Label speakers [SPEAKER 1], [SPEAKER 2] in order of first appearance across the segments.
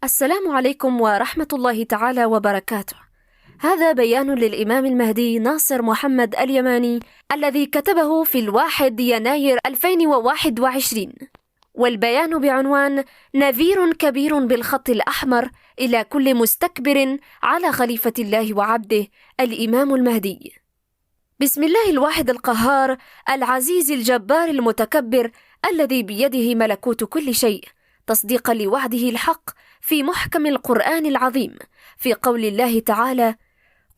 [SPEAKER 1] السلام عليكم ورحمة الله تعالى وبركاته. هذا بيان للإمام المهدي ناصر محمد اليماني الذي كتبه في 1 يناير 2021، والبيان بعنوان نذير كبير بالخط الأحمر إلى كل مستكبر على خليفة الله وعبده الإمام المهدي. بسم الله الواحد القهار العزيز الجبار المتكبر الذي بيده ملكوت كل شيء، تصديقا لوعده الحق في محكم القرآن العظيم في قول الله تعالى: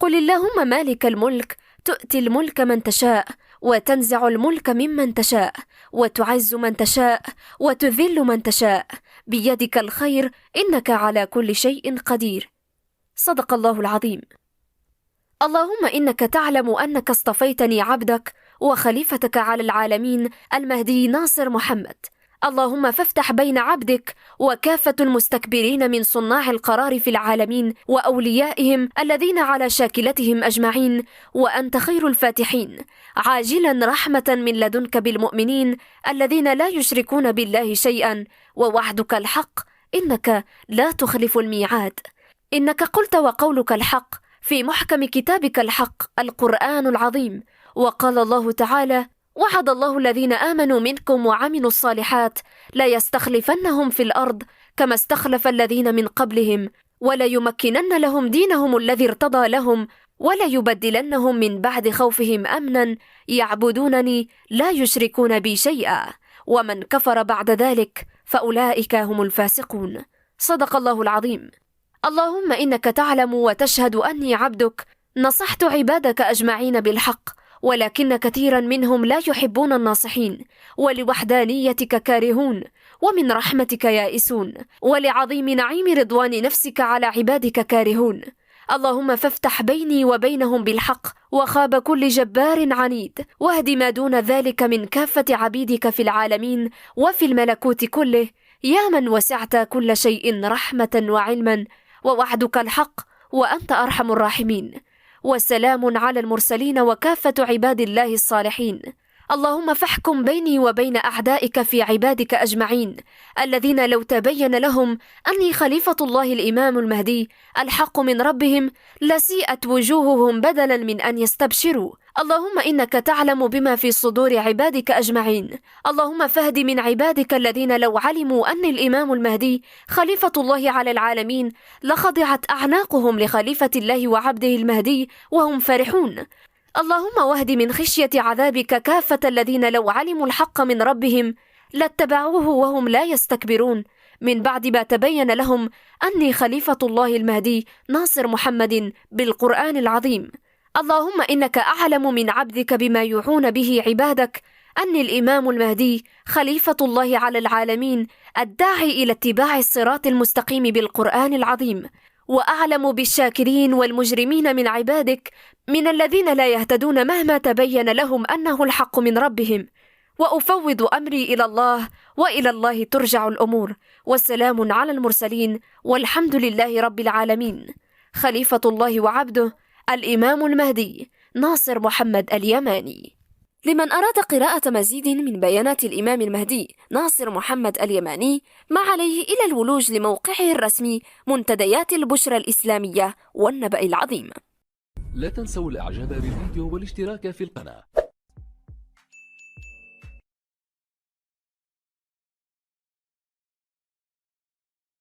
[SPEAKER 1] قل اللهم مالك الملك تؤتي الملك من تشاء وتنزع الملك ممن تشاء وتعز من تشاء وتذل من تشاء بيدك الخير إنك على كل شيء قدير. صدق الله العظيم. اللهم إنك تعلم أنك اصطفيتني عبدك وخليفتك على العالمين المهدي ناصر محمد. اللهم فافتح بين عبدك وكافة المستكبرين من صناع القرار في العالمين وأوليائهم الذين على شاكلتهم أجمعين، وأنت خير الفاتحين، عاجلا رحمة من لدنك بالمؤمنين الذين لا يشركون بالله شيئا، ووعدك الحق إنك لا تخلف الميعاد. إنك قلت وقولك الحق في محكم كتابك الحق القرآن العظيم، وقال الله تعالى: وعد الله الذين آمنوا منكم وعملوا الصالحات ليستخلفنهم في الأرض كما استخلف الذين من قبلهم وليمكنن لهم دينهم الذي ارتضى لهم وليبدلنهم من بعد خوفهم أمنا يعبدونني لا يشركون بي شيئا، ومن كفر بعد ذلك فأولئك هم الفاسقون. صدق الله العظيم. اللهم إنك تعلم وتشهد أني عبدك نصحت عبادك أجمعين بالحق، ولكن كثيرا منهم لا يحبون الناصحين، ولوحدانيتك كارهون، ومن رحمتك يائسون، ولعظيم نعيم رضوان نفسك على عبادك كارهون. اللهم فافتح بيني وبينهم بالحق، وخاب كل جبار عنيد، واهد ما دون ذلك من كافة عبيدك في العالمين وفي الملكوت كله، يا من وسعت كل شيء رحمة وعلما، ووعدك الحق وأنت أرحم الراحمين. وسلام على المرسلين وكافة عباد الله الصالحين. اللهم فاحكم بيني وبين أعدائك في عبادك أجمعين الذين لو تبين لهم أني خليفة الله الإمام المهدي الحق من ربهم لسيئت وجوههم بدلا من أن يستبشروا. اللهم إنك تعلم بما في صدور عبادك أجمعين. اللهم فاهد من عبادك الذين لو علموا أن الإمام المهدي خليفة الله على العالمين لخضعت أعناقهم لخليفة الله وعبده المهدي وهم فرحون. اللهم واهد من خشية عذابك كافة الذين لو علموا الحق من ربهم لاتبعوه وهم لا يستكبرون، من بعد ما تبين لهم أني خليفة الله المهدي ناصر محمد بالقرآن العظيم. اللهم إنك أعلم من عبدك بما يوحون به عبادك أن الإمام المهدي خليفة الله على العالمين الداعي إلى اتباع الصراط المستقيم بالقرآن العظيم، وأعلم بالشاكرين والمجرمين من عبادك من الذين لا يهتدون مهما تبين لهم أنه الحق من ربهم. وأفوض أمري إلى الله، وإلى الله ترجع الأمور، والسلام على المرسلين، والحمد لله رب العالمين. خليفة الله وعبده الإمام المهدي ناصر محمد اليماني. لمن أراد قراءة مزيد من بيانات الإمام المهدي ناصر محمد اليماني، ما عليه إلى الولوج لموقعه الرسمي منتديات البشرى الإسلامية والنبأ العظيم.
[SPEAKER 2] لا تنسوا الإعجاب بالفيديو والاشتراك في القناة.